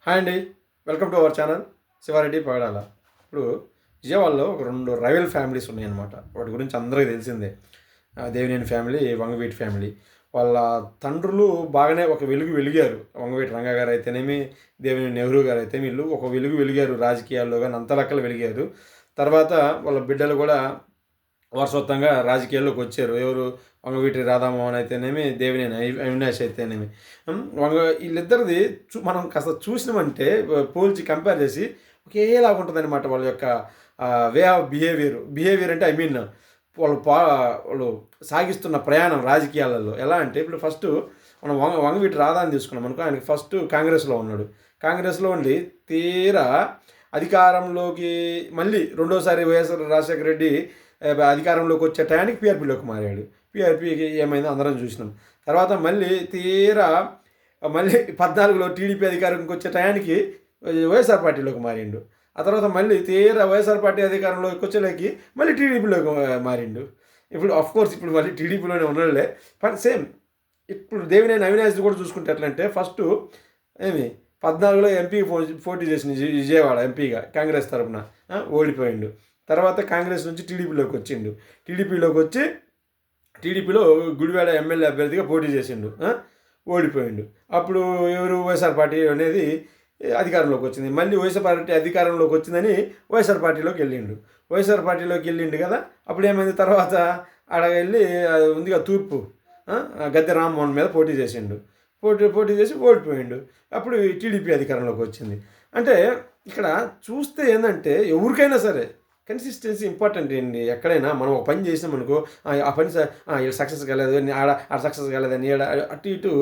Hi అండి, welcome to our channel Siva Reddy Pagadala. ఇప్పుడు విజయవాడలో ఒక 2 రైవల్ ఫ్యామిలీస్ ఉన్నాయన్నమాట. వాటి గురించి అందరికీ తెలిసిందే. Devineni family, Vangaveeti family. వాళ్ళ తండ్రులు బాగానే ఒక వెలిగారు. వంగవీటి రంగా గారు అయితేనేమి, దేవినేని నెహ్రూ గారు అయితేనేమి, వీళ్ళు ఒక వెలిగారు రాజకీయాల్లో కానీ, అంత లెక్కలు వెలిగారు. తర్వాత వాళ్ళ బిడ్డలు కూడా వారసత్వంగా రాజకీయాల్లోకి వచ్చారు. ఎవరు? వంగవీటి రాధామోహన్ అయితేనేమి, దేవినేని అవినాష్ అయితేనేమి. వీళ్ళిద్దరిది మనం కాస్త చూసినామంటే పోల్చి కంపేర్ చేసి ఒకేలాగా ఉంటుందన్నమాట. వాళ్ళ యొక్క వే ఆఫ్ బిహేవియర్ అంటే వాళ్ళు సాగిస్తున్న ప్రయాణం రాజకీయాలలో ఎలా అంటే, ఇప్పుడు ఫస్ట్ మనం వంగవీటి రాధాని తీసుకున్నాం అనుకో. ఆయనకి ఫస్ట్ కాంగ్రెస్లో ఉన్నాడు. కాంగ్రెస్లో ఉండి తీరా అధికారంలోకి మళ్ళీ రెండోసారి వైఎస్ఆర్ రాజశేఖర రెడ్డి అధికారంలోకి వచ్చే టయానికి పీఆర్పీలోకి మారాడు. పీఆర్పీకి ఏమైందో అందరం చూసినాం. తర్వాత మళ్ళీ తీరా మళ్ళీ 14లో టీడీపీ అధికారంకి వచ్చే టయానికి వైఎస్ఆర్ పార్టీలోకి మారిండు. ఆ తర్వాత మళ్ళీ తీరా వైఎస్ఆర్ పార్టీ అధికారంలోకి వచ్చేలాకి మళ్ళీ టీడీపీలోకి మారిండు. ఇప్పుడు కోర్స్ ఇప్పుడు మళ్ళీ టీడీపీలోనే ఉన్నాడులే. కానీ సేమ్ ఇప్పుడు దేవినేని అవినాష్ కూడా చూసుకుంటే ఎట్లంటే, ఫస్ట్ 14లో ఎంపీ పోటీ చేసిన విజయవాడ ఎంపీగా కాంగ్రెస్ తరఫున ఓడిపోయిండు. తర్వాత కాంగ్రెస్ నుంచి టీడీపీలోకి వచ్చిండు. టీడీపీలో గుడివాడ ఎమ్మెల్యే అభ్యర్థిగా పోటీ చేసిండు. ఓడిపోయిండు. అప్పుడు ఎవరు? వైఎస్ఆర్ పార్టీ అనేది అధికారంలోకి వచ్చింది. మళ్ళీ వైఎస్ఆర్ పార్టీ అధికారంలోకి వచ్చిందని వైఎస్ఆర్ పార్టీలోకి వెళ్ళిండు కదా. అప్పుడు ఏమైంది? తర్వాత ఆడ వెళ్ళి ఉందిగా తూర్పు గద్దె రామ్మోహన్ మీద పోటీ చేసిండు. పోటీ చేసి ఓడిపోయిండు. అప్పుడు టీడీపీ అధికారంలోకి వచ్చింది. అంటే ఇక్కడ చూస్తే ఏంటంటే, ఎవరికైనా సరే కన్సిస్టెన్సీ ఇంపార్టెంట్ అండి. ఎక్కడైనా మనం ఒక పని చేసినాం అనుకో, ఆ పని వీళ్ళు సక్సెస్ కాలేదు, ఆడ సక్సెస్ కాలేదని అటు ఇటు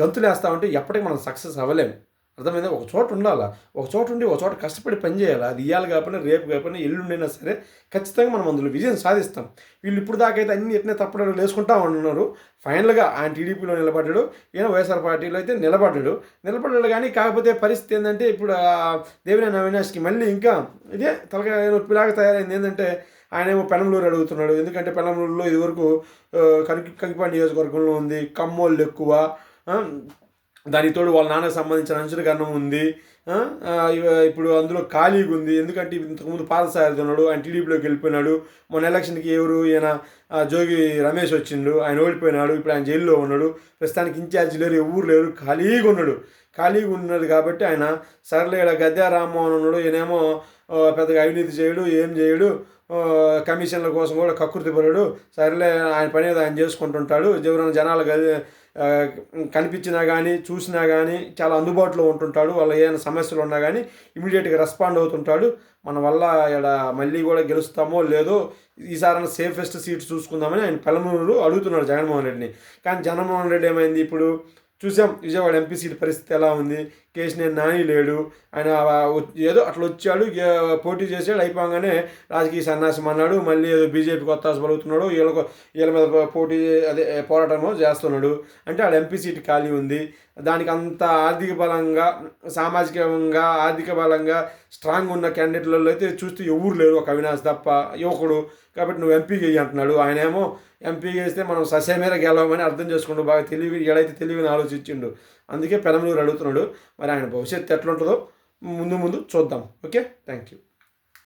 గంతులు వేస్తూ ఉంటే ఎప్పటికీ మనం సక్సెస్ అవ్వలేము. అర్థమైందా? ఒక చోట ఉండాలా. ఒక చోట ఉండి ఒక చోట కష్టపడి పని చేయాలి. అది ఇవ్వాలి కాకపోయినా, రేపు కాకపోయినా, ఎల్లుండైనా సరే ఖచ్చితంగా మనం అందులో విజయం సాధిస్తాం. వీళ్ళు ఇప్పుడు దాకైతే అన్ని ఎట్నే తప్పడం వేసుకుంటా ఉన్నారు. ఫైనల్గా ఆయన టీడీపీలో నిలబడ్డాడు, ఈయన వైఎస్ఆర్ పార్టీలో అయితే నిలబడ్డాడు. కానీ కాకపోతే పరిస్థితి ఏంటంటే, ఇప్పుడు దేవినేని అవినాష్కి మళ్ళీ ఇంకా ఇదే తలకాయ నొప్పిలాగా తయారైంది. ఏంటంటే, ఆయనేమో పెనంలూరు అడుగుతున్నాడు. ఎందుకంటే పెనంలూరులో ఇదివరకు కంకిపాడు నియోజకవర్గంలో ఉంది, కమ్మోళ్ళు ఎక్కువ, దానికి తోడు వాళ్ళ నాన్నకు సంబంధించిన అంచులకరణం ఉంది. ఇప్పుడు అందులో ఖాళీగా ఉంది. ఎందుకంటే ఇంతకుముందు పాదసారథి ఉన్నాడు, ఆయన టీడీపీలోకి వెళ్ళిపోయినాడు. మొన్న ఎలక్షన్కి ఈయన జోగి రమేష్ వచ్చిండు, ఆయన ఓడిపోయినాడు. ఇప్పుడు ఆయన జైల్లో ఉన్నాడు. ప్రస్తుతానికి ఇన్ఛార్జి లేరు, ఎవరు లేరు, ఖాళీగా ఉన్నాడు కాబట్టి ఆయన సర్లే గద్దె రామ్మోహన్ ఉన్నాడు, ఈయనేమో పెద్దగా అవినీతి చేయడు, ఏం చేయడు, కమిషన్ల కోసం కూడా కకృతి పడడు, సరేలే ఆయన పని ఆయన చేసుకుంటుంటాడు, ఎవరైనా జనాలు కనిపించినా కానీ చూసినా కానీ చాలా అందుబాటులో ఉంటుంటాడు, వాళ్ళ ఏమైనా సమస్యలు ఉన్నా కానీ ఇమీడియట్గా రెస్పాండ్ అవుతుంటాడు. మన వల్ల ఇక్కడ మళ్ళీ కూడా గెలుస్తామో లేదో, ఈసారి సేఫెస్ట్ సీట్ చూసుకుందామని ఆయన పెనమలూరు అడుగుతున్నాడు జగన్మోహన్ రెడ్డిని. కానీ జగన్మోహన్ రెడ్డి ఏమైంది? ఇప్పుడు చూసాం విజయవాడ ఎంపీ సీట్ పరిస్థితి ఎలా ఉంది. కేశినేని నాని లేడు, ఆయన ఏదో అట్లా వచ్చాడు, పోటీ చేసాడు, అయిపోగానే రాజకీయ సన్యాసం అన్నాడు. మళ్ళీ ఏదో బీజేపీకి ఒత్తాస పలుకుతున్నాడు, వీళ్ళ మీద పోరాటమో చేస్తున్నాడు. అంటే ఆడ ఎంపీ సీట్ ఖాళీ ఉంది. దానికి అంత ఆర్థిక బలంగా, సామాజికంగా ఆర్థిక బలంగా స్ట్రాంగ్ ఉన్న క్యాండిడేట్లలో అయితే చూస్తే ఎవరు లేరు, ఒక అవినాష్ తప్ప, యువకుడు. కాబట్టి నువ్వు ఎంపీకి వెయ్యి అంటున్నాడు. ఆయనేమో ఎంపీకి వేస్తే మనం ససేమేర గెలవమని అర్థం చేసుకుంటూ బాగా ఎడైతే తెలివిని ఆలోచించిండు. అందుకే పెనమలూరు అడుగుతున్నాడు. మరి ఆయన భవిష్యత్తు ఎట్లుంటుందో ముందు చూద్దాం. Okay, thank you.